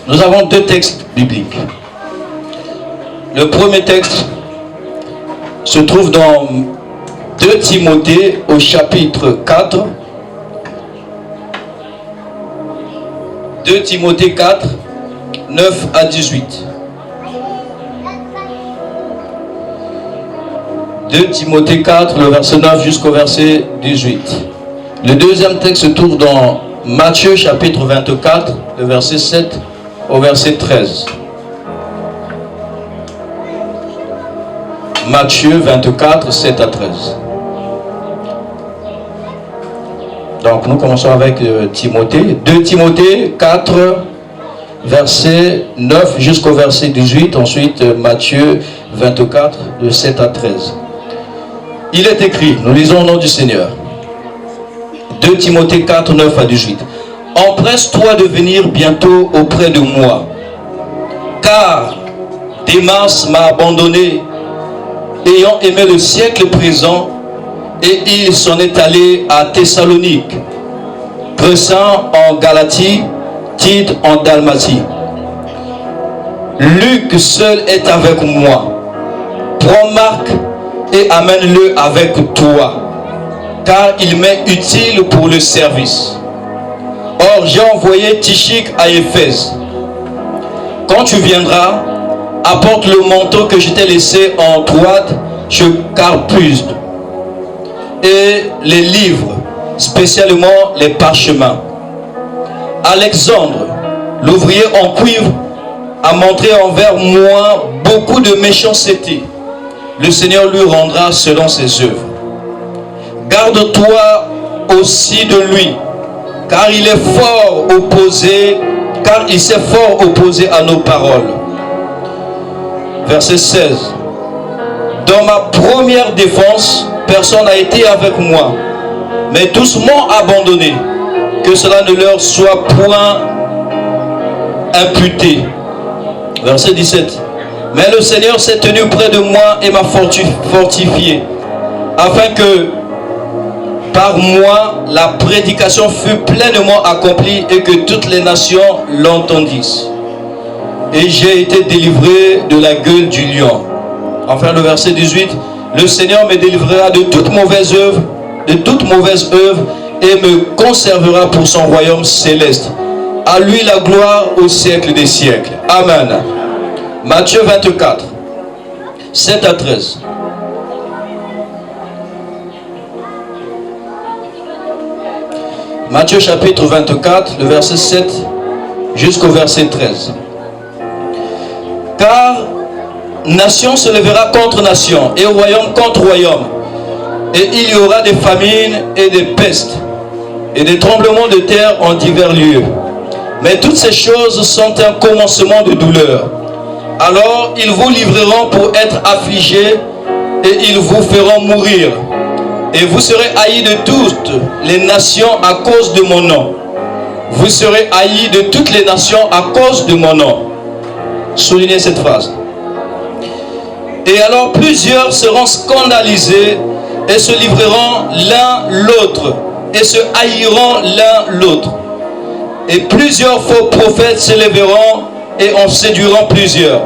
Nous avons deux textes bibliques. Le premier texte se trouve dans 2 Timothée au chapitre 4. 2 Timothée 4, 9 à 18. 2 Timothée 4, le verset 9 jusqu'au verset 18. Le deuxième texte se trouve dans Matthieu chapitre 24, le verset 7 au verset 13. Matthieu 24, 7 à 13. Donc nous commençons avec Timothée. 2 Timothée 4, verset 9 jusqu'au verset 18. Ensuite Matthieu 24, de 7 à 13. Il est écrit, nous lisons au nom du Seigneur. 2 Timothée 4, 9 à 18. Empresse-toi de venir bientôt auprès de moi, car Démas m'a abandonné, ayant aimé le siècle présent, et il s'en est allé à Thessalonique, Crescens en Galatie, Tite en Dalmatie. Luc seul est avec moi. Prends Marc et amène-le avec toi, car il m'est utile pour le service. Or, j'ai envoyé Tychique à Éphèse. Quand tu viendras, apporte le manteau que je t'ai laissé en Troade chez Carpus, et les livres, spécialement les parchemins. Alexandre, l'ouvrier en cuivre, a montré envers moi beaucoup de méchanceté. Le Seigneur lui rendra selon ses œuvres. Garde-toi aussi de lui, car il est fort opposé, car il s'est fort opposé à nos paroles. Verset 16. Dans ma première défense, personne n'a été avec moi, mais tous m'ont abandonné. Que cela ne leur soit point imputé. Verset 17. Mais le Seigneur s'est tenu près de moi et m'a fortifié, afin que par moi la prédication fut pleinement accomplie et que toutes les nations l'entendissent. Et j'ai été délivré de la gueule du lion. Enfin le verset 18. Le Seigneur me délivrera de toute mauvaise œuvre, et me conservera pour son royaume céleste. À lui la gloire au siècle des siècles. Amen. Matthieu 24, 7 à 13. Matthieu chapitre 24, le verset 7 jusqu'au verset 13. Car nation se lèvera contre nation et royaume contre royaume, et il y aura des famines et des pestes et des tremblements de terre en divers lieux. Mais toutes ces choses sont un commencement de douleur. Alors ils vous livreront pour être affligés et ils vous feront mourir. Et vous serez haïs de toutes les nations à cause de mon nom. Vous serez haïs de toutes les nations à cause de mon nom. Soulignez cette phrase. Et alors plusieurs seront scandalisés et se livreront l'un l'autre et se haïront l'un l'autre. Et plusieurs faux prophètes se lèveront et en séduiront plusieurs.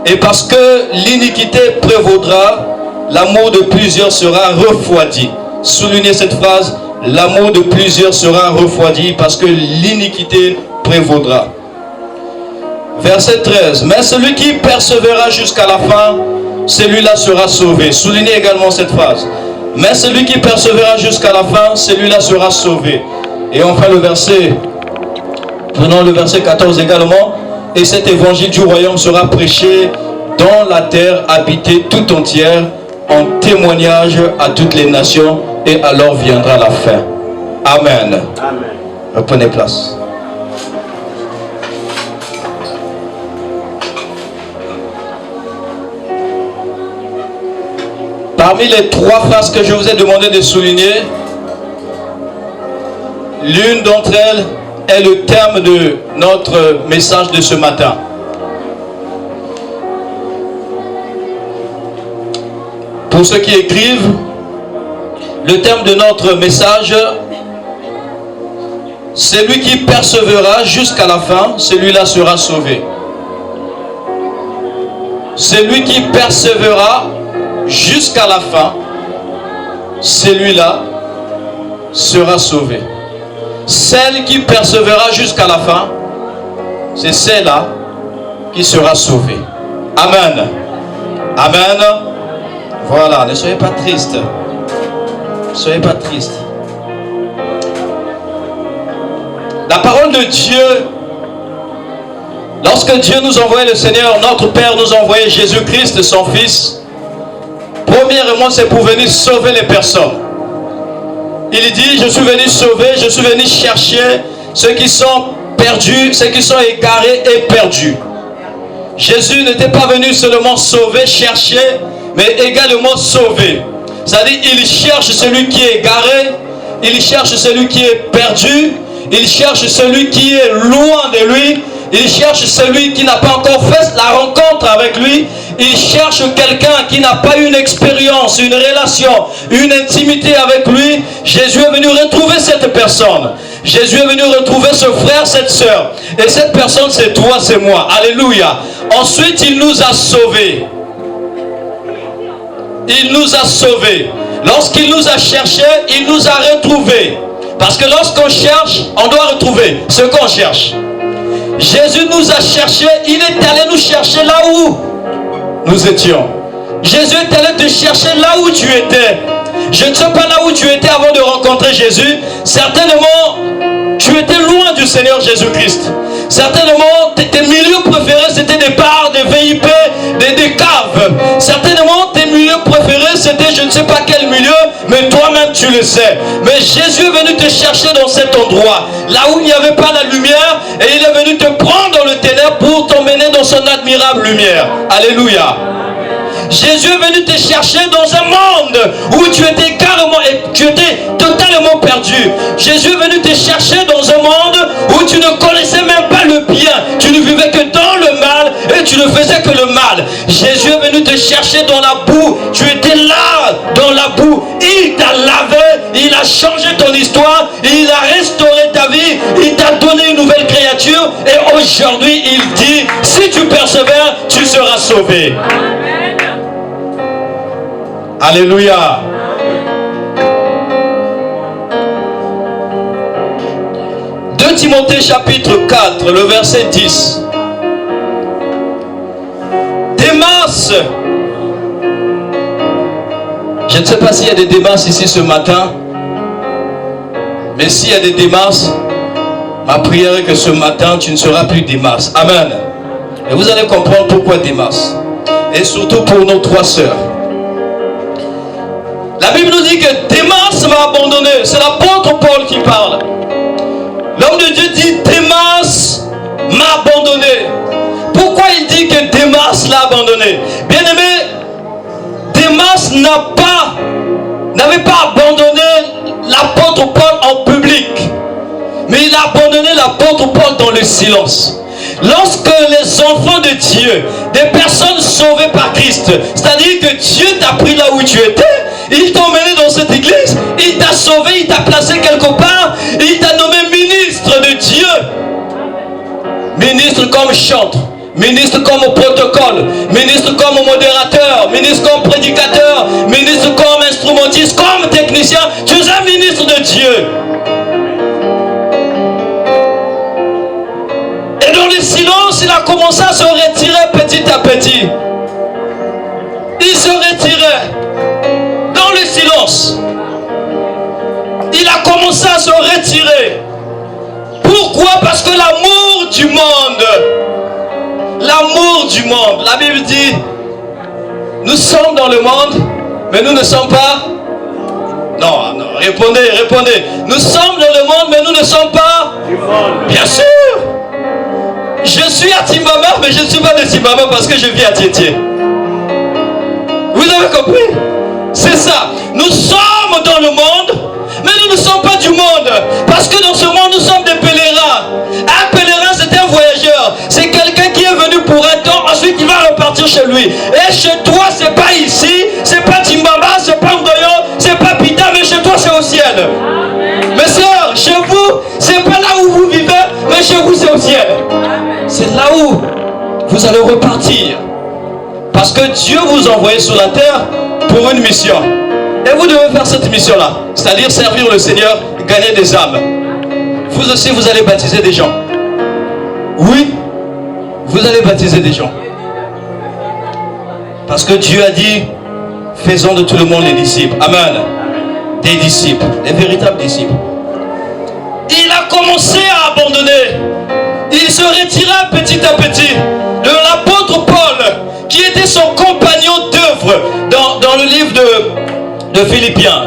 Et parce que l'iniquité prévaudra, l'amour de plusieurs sera refroidi. Soulignez cette phrase, l'amour de plusieurs sera refroidi parce que l'iniquité prévaudra. Verset 13. Mais celui qui persévérera jusqu'à la fin, celui-là sera sauvé. Soulignez également cette phrase. Mais celui qui persévérera jusqu'à la fin, celui-là sera sauvé. Et enfin le verset, prenons le verset 14 également. Et cet évangile du royaume sera prêché dans la terre habitée tout entière en témoignage à toutes les nations, et alors viendra la fin. Amen. Amen. Reprenez place. Parmi les 3 phrases que je vous ai demandé de souligner, l'une d'entre elles est le terme de notre message de ce matin. Pour ceux qui écrivent, le thème de notre message, celui qui persévérera jusqu'à la fin, celui-là sera sauvé. Celui qui persévérera jusqu'à la fin, celui-là sera sauvé. Celle qui persévérera jusqu'à la fin, c'est celle-là qui sera sauvée. Amen. Amen. Voilà, ne soyez pas tristes. Ne soyez pas tristes. La parole de Dieu, lorsque Dieu nous envoyait le Seigneur, notre Père nous envoyait Jésus-Christ, son Fils, premièrement, c'est pour venir sauver les personnes. Il dit, je suis venu sauver, je suis venu chercher ceux qui sont perdus, ceux qui sont égarés et perdus. Jésus n'était pas venu seulement sauver, chercher, mais également sauver. C'est-à-dire, il cherche celui qui est égaré, il cherche celui qui est perdu, il cherche celui qui est loin de lui, il cherche celui qui n'a pas encore fait la rencontre avec lui, il cherche quelqu'un qui n'a pas une expérience, une relation, une intimité avec lui. Jésus est venu retrouver cette personne. Jésus est venu retrouver ce frère, cette soeur. Et cette personne, c'est toi, c'est moi. Alléluia. Ensuite, il nous a sauvés. Il nous a sauvés. Lorsqu'il nous a cherchés, il nous a retrouvés. Parce que lorsqu'on cherche, on doit retrouver ce qu'on cherche. Jésus nous a cherchés, il est allé nous chercher là où nous étions. Jésus est allé te chercher là où tu étais. Je ne sais pas là où tu étais avant de rencontrer Jésus. Certainement, tu étais loin du Seigneur Jésus-Christ. Certainement, tes milieux préférés, c'était des bars, des VIP, des caves. Certainement, tes milieux préférés, c'était je ne sais pas quel milieu, mais toi-même, tu le sais. Mais Jésus est venu te chercher dans cet endroit, là où il n'y avait pas la lumière, et il est venu te prendre dans le ténèbre pour t'emmener dans son admirable lumière. Alléluia. Jésus est venu te chercher dans un monde où tu étais totalement perdu. Jésus est venu te chercher dans un monde où tu ne connaissais même pas le bien. Tu ne vivais que dans le mal et tu ne faisais que le mal. Jésus est venu te chercher dans la boue. Tu étais là, dans la boue. Il t'a lavé, il a changé ton histoire, il a restauré ta vie, il t'a donné une nouvelle créature. Et aujourd'hui, il dit, si tu persévères, tu seras sauvé. Alléluia. Timothée chapitre 4, le verset 10. Démas. Je ne sais pas s'il y a des Démas ici ce matin, mais s'il y a des Démas, ma prière est que ce matin tu ne seras plus Démas. Amen. Et vous allez comprendre pourquoi Démas. Et surtout pour nos trois sœurs. La Bible nous dit que Démas m'a abandonné. C'est l'apôtre Paul qui parle. L'homme de Dieu dit, Démas m'a abandonné. Pourquoi il dit que Démas l'a abandonné? Bien aimé, Démas n'avait pas abandonné l'apôtre Paul en public. Mais il a abandonné l'apôtre Paul dans le silence. Lorsque les enfants de Dieu, des personnes sauvées par Christ, c'est-à-dire que Dieu t'a pris là où tu étais, il t'a emmené dans cette église, il t'a sauvé, il t'a placé quelque part, il t'a nommé ministre de Dieu. Ministre comme chantre, ministre comme protocole, ministre comme modérateur, ministre comme prédicateur, ministre comme instrumentiste, comme technicien. Tu es un ministre de Dieu. Et dans le silence, il a commencé à se retirer petit à petit. Il se retirait dans le silence. Il a commencé à se retirer. Pourquoi? Parce que l'amour du monde, la Bible dit, nous sommes dans le monde, mais nous ne sommes pas. Non, répondez. Nous sommes dans le monde, mais nous ne sommes pas du monde. Bien sûr. Je suis à Timbama, mais je ne suis pas de Timbama parce que je vis à Tiétié. Vous avez compris? C'est ça. Nous sommes dans le monde, mais nous ne sommes pas du monde. Parce que dans ce monde, nous sommes des pèlerins. Un pèlerin, c'est un voyageur. C'est quelqu'un qui est venu pour un temps, ensuite il va repartir chez lui. Et chez toi, c'est pas ici, c'est pas Timbama, c'est pas Ngoyo, c'est pas Pita, mais chez toi, c'est au ciel. Mes sœurs, chez vous, c'est pas là où vous allez repartir. Parce que Dieu vous a envoyé sur la terre pour une mission. Et vous devez faire cette mission-là. C'est-à-dire servir le Seigneur, gagner des âmes. Vous aussi, vous allez baptiser des gens. Oui, vous allez baptiser des gens. Parce que Dieu a dit, faisons de tout le monde les disciples. Amen. Des disciples, des véritables disciples. Il a commencé à abandonner. Il se retira petit à petit de l'apôtre Paul, qui était son compagnon d'œuvre dans le livre de Philippiens.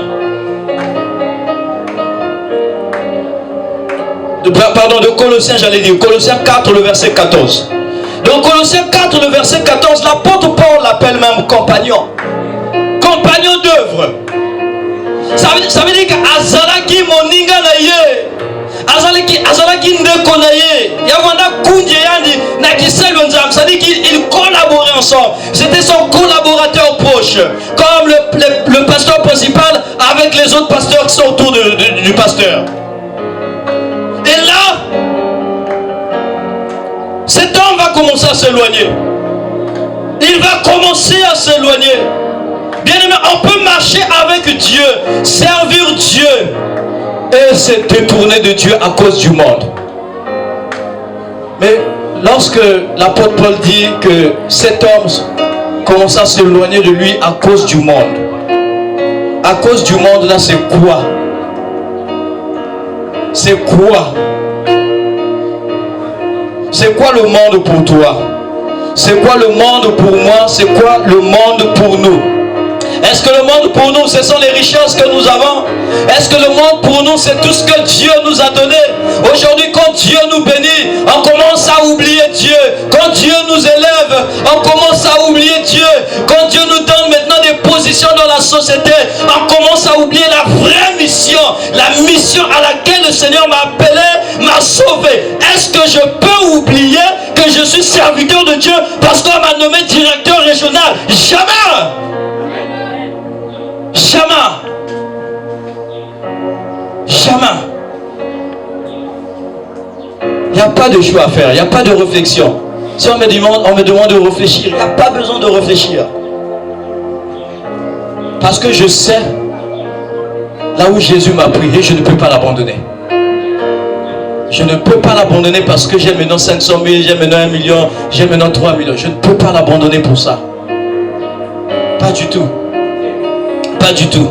De Colossiens, j'allais dire. Colossiens 4, le verset 14. Donc Colossiens 4, le verset 14, l'apôtre Paul l'appelle même compagnon. Compagnon d'œuvre. Ça veut dire que Azalaki moninga na ye. Azalaki ndeko na ye. Yavanda kunje yandi na kiselo nzam. Ça veut dire qu'ils collaboraient ensemble. C'était son collaborateur proche. Comme le pasteur principal avec les autres pasteurs qui sont autour du pasteur. Et là, cet homme va commencer à s'éloigner. Il va commencer à s'éloigner. Bien aimé, on peut marcher avec Dieu, servir Dieu et se détourner de Dieu à cause du monde. Mais lorsque l'apôtre Paul dit que cet homme commence à s'éloigner de lui à cause du monde, à cause du monde, là, c'est quoi? C'est quoi? C'est quoi le monde pour toi? C'est quoi le monde pour moi? C'est quoi le monde pour nous? Est-ce que le monde pour nous, ce sont les richesses que nous avons? Est-ce que le monde pour nous, c'est tout ce que Dieu nous a donné? Aujourd'hui, quand Dieu nous bénit, on commence à oublier Dieu. Quand Dieu nous élève, on commence à oublier Dieu. Quand Dieu nous donne maintenant des positions dans la société, on commence à oublier la vraie mission. La mission à laquelle le Seigneur m'a appelé, m'a sauvé. Est-ce que je peux oublier que je suis serviteur de Dieu parce qu'on m'a nommé directeur régional? Jamais! Jamais. Jamais. Il n'y a pas de choix à faire, il n'y a pas de réflexion. Si on me demande de réfléchir, il n'y a pas besoin de réfléchir. Parce que je sais là où Jésus m'a pris et je ne peux pas l'abandonner. Je ne peux pas l'abandonner parce que j'ai maintenant 500 000, j'ai maintenant 1 million, j'ai maintenant 3 millions. Je ne peux pas l'abandonner pour ça. Pas du tout. Pas du tout.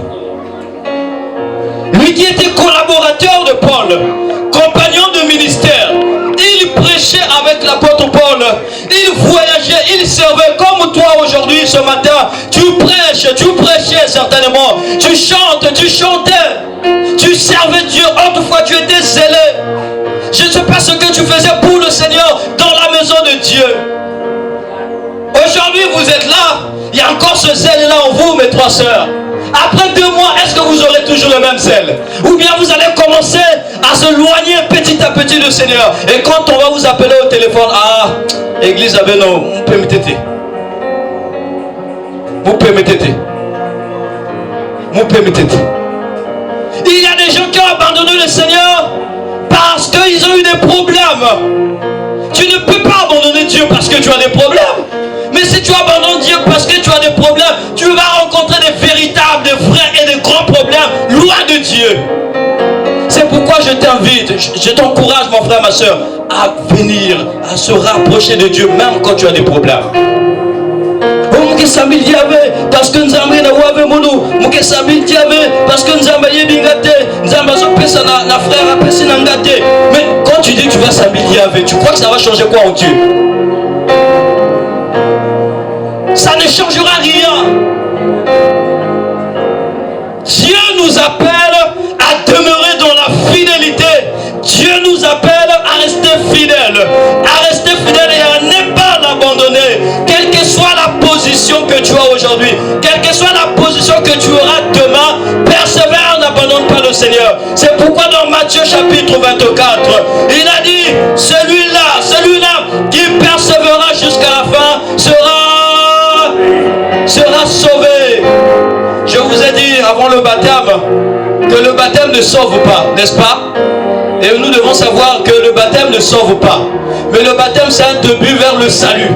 Lui qui était collaborateur de Paul, compagnon de ministère, il prêchait avec l'apôtre Paul, il voyageait, il servait comme toi aujourd'hui ce matin. Tu prêchais certainement, tu chantes, tu chantais, tu servais Dieu. Autrefois tu étais zélé. Je ne sais pas ce que tu faisais pour le Seigneur dans la maison de Dieu. Aujourd'hui vous êtes là, il y a encore ce zèle là en vous, mes trois sœurs. Après 2 mois, est-ce que vous aurez toujours le même zèle? Ou bien vous allez commencer à s'éloigner petit à petit du Seigneur. Et quand on va vous appeler au téléphone, ah, église avait non, vous pouvez me téter. Vous pouvez me téter. Vous pouvez me téter. Il y a des gens qui ont abandonné le Seigneur parce qu'ils ont eu des problèmes. Tu ne peux pas abandonner Dieu parce que tu as des problèmes. Mais si tu abandonnes Dieu parce que tu as des problèmes, tu vas rencontrer des véritables, des vrais et des grands problèmes loin de Dieu. C'est pourquoi je t'invite, je t'encourage mon frère, ma soeur, à venir, à se rapprocher de Dieu même quand tu as des problèmes. Parce que nous avons mais quand tu dis que tu vas s'améliorer avec, tu crois que ça va changer quoi en Dieu? Ça ne changera rien. Dieu nous appelle à demeurer dans la fidélité. Dieu nous appelle à rester fidèles. À rester fidèles et à ne pas l'abandonner. Quelle que soit la position que tu as aujourd'hui, quelle que soit la position que tu auras demain, persévère, n'abandonne pas le Seigneur. C'est pourquoi dans Matthieu chapitre 24, il a dit, celui-là qui persévérera jusqu'à la fin sera sauvé. Je vous ai dit avant le baptême que le baptême ne sauve pas, n'est-ce pas? Et nous devons savoir que le baptême ne sauve pas. Mais le baptême, c'est un début vers le salut.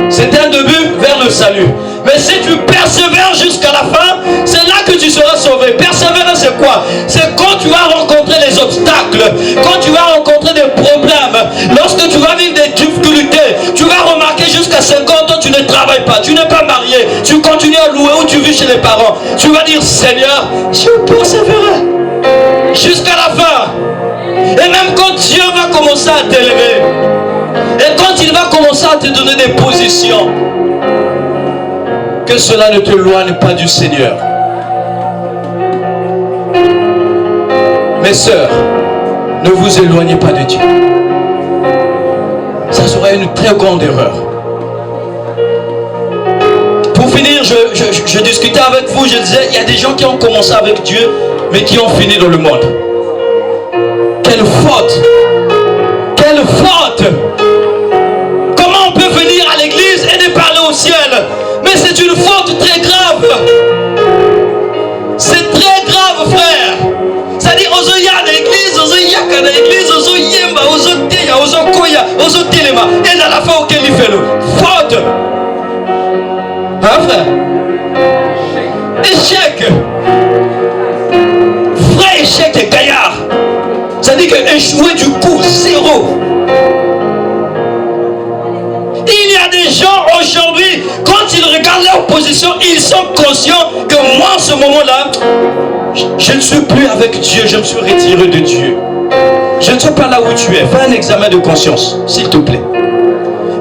C'est un début vers le salut. Mais si tu persévères jusqu'à la fin, c'est là que tu seras sauvé. Persévérer, c'est quoi? C'est quand tu vas rencontrer les obstacles, quand tu vas rencontrer des problèmes, lorsque tu vas vivre des difficultés, tu vas remarquer jusqu'à 50 ans, tu ne travailles pas, tu n'es pas marié, tu continues à louer ou tu vis chez les parents. Tu vas dire, Seigneur, je persévérerai jusqu'à la fin. Et même quand Dieu va commencer à t'élever, et quand il va commencer à te donner des positions, que cela ne te éloigne pas du Seigneur. Mes sœurs, ne vous éloignez pas de Dieu. Ça sera une très grande erreur. Pour finir, je discutais avec vous, je disais, il y a des gens qui ont commencé avec Dieu, mais qui ont fini dans le monde. Quelle faute! Quelle faute! Comment on peut venir à l'église et ne parler au ciel? Mais c'est une faute très grave. C'est très grave, frère. C'est-à-dire, ozoya l'église, ozoya kana l'église, ozoyemba, ozoteya, ozokoya, ozotelema. Et dans la fin, auquel il fait le faute. Hein, frère? Échec. Vrai échec et gaillard. C'est-à-dire que échouer du coup, zéro. Il y a des gens aujourd'hui, quand ils regardent leur position, ils sont conscients que moi, en ce moment-là, je ne suis plus avec Dieu, je me suis retiré de Dieu. Je ne suis pas là où tu es. Fais un examen de conscience, s'il te plaît.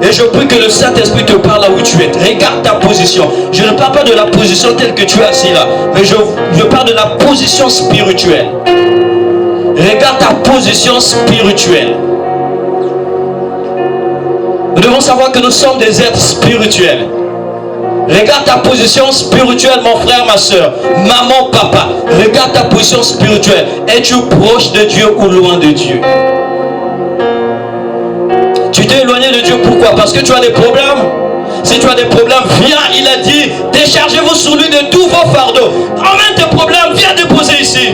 Et je prie que le Saint-Esprit te parle là où tu es. Regarde ta position. Je ne parle pas de la position telle que tu es assis là, mais je parle de la position spirituelle. Regarde ta position spirituelle. Nous devons savoir que nous sommes des êtres spirituels. Regarde ta position spirituelle, mon frère, ma soeur, maman, papa. Regarde ta position spirituelle. Es-tu proche de Dieu ou loin de Dieu? Tu t'es éloigné de Dieu, pourquoi? Parce que tu as des problèmes. Si tu as des problèmes, viens, il a dit, déchargez-vous sur lui de tous vos fardeaux. Emmène tes problèmes, viens déposer ici.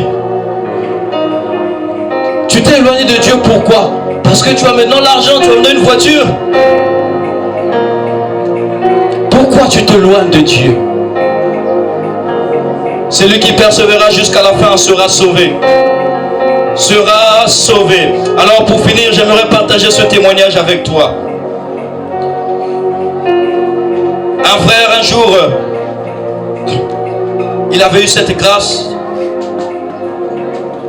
Tu t'es éloigné de Dieu, pourquoi? Parce que tu as maintenant l'argent, tu as maintenant une voiture. Pourquoi tu t'éloignes de Dieu? Celui qui persévérera jusqu'à la fin sera sauvé. Sera sauvé. Alors pour finir, j'aimerais partager ce témoignage avec toi. Un frère, un jour, il avait eu cette grâce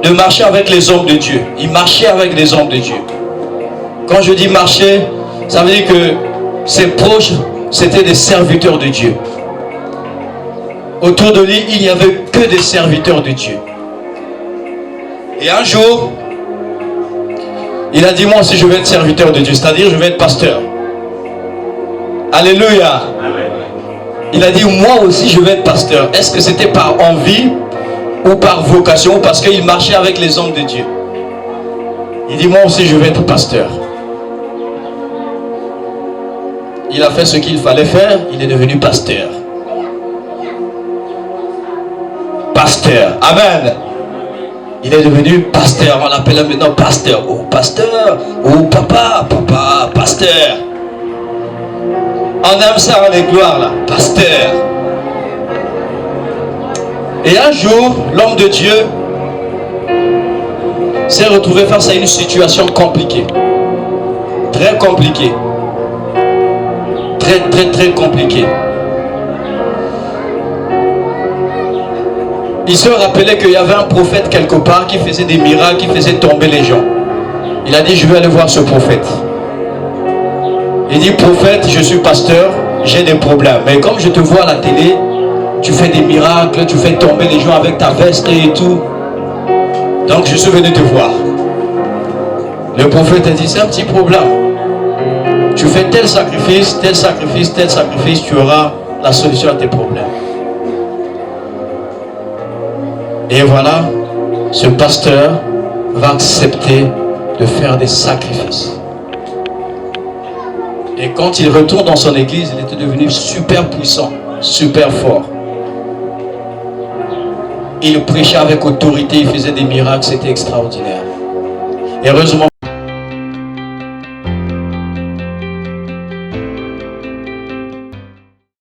de marcher avec les hommes de Dieu. Il marchait avec les hommes de Dieu. Quand je dis marcher, ça veut dire que ses proches, c'était des serviteurs de Dieu. Autour de lui, il n'y avait que des serviteurs de Dieu. Et un jour, il a dit, moi aussi je vais être serviteur de Dieu, c'est-à-dire je vais être pasteur. Alléluia. Il a dit, moi aussi je vais être pasteur. Est-ce que c'était par envie ou par vocation ou parce qu'il marchait avec les hommes de Dieu? Il dit, moi aussi je vais être pasteur. Il a fait ce qu'il fallait faire, il est devenu pasteur. Pasteur, amen. Il est devenu pasteur, on l'appelle maintenant pasteur. Oh pasteur, oh papa, papa, pasteur. On aime ça, on est gloire là, pasteur. Et un jour, l'homme de Dieu s'est retrouvé face à une situation compliquée. Très compliquée. Très compliquée. Il se rappelait qu'il y avait un prophète quelque part qui faisait des miracles, qui faisait tomber les gens. Il a dit, je vais aller voir ce prophète. Il dit, prophète, je suis pasteur, j'ai des problèmes. Mais comme je te vois à la télé, tu fais des miracles, tu fais tomber les gens avec ta veste et tout. Donc je suis venu te voir. Le prophète a dit, c'est un petit problème. Tu fais tel sacrifice, tel sacrifice, tel sacrifice, tu auras la solution à tes problèmes. Et voilà, ce pasteur va accepter de faire des sacrifices. Et quand il retourne dans son église, il était devenu super puissant, super fort. Il prêchait avec autorité, il faisait des miracles, c'était extraordinaire. Heureusement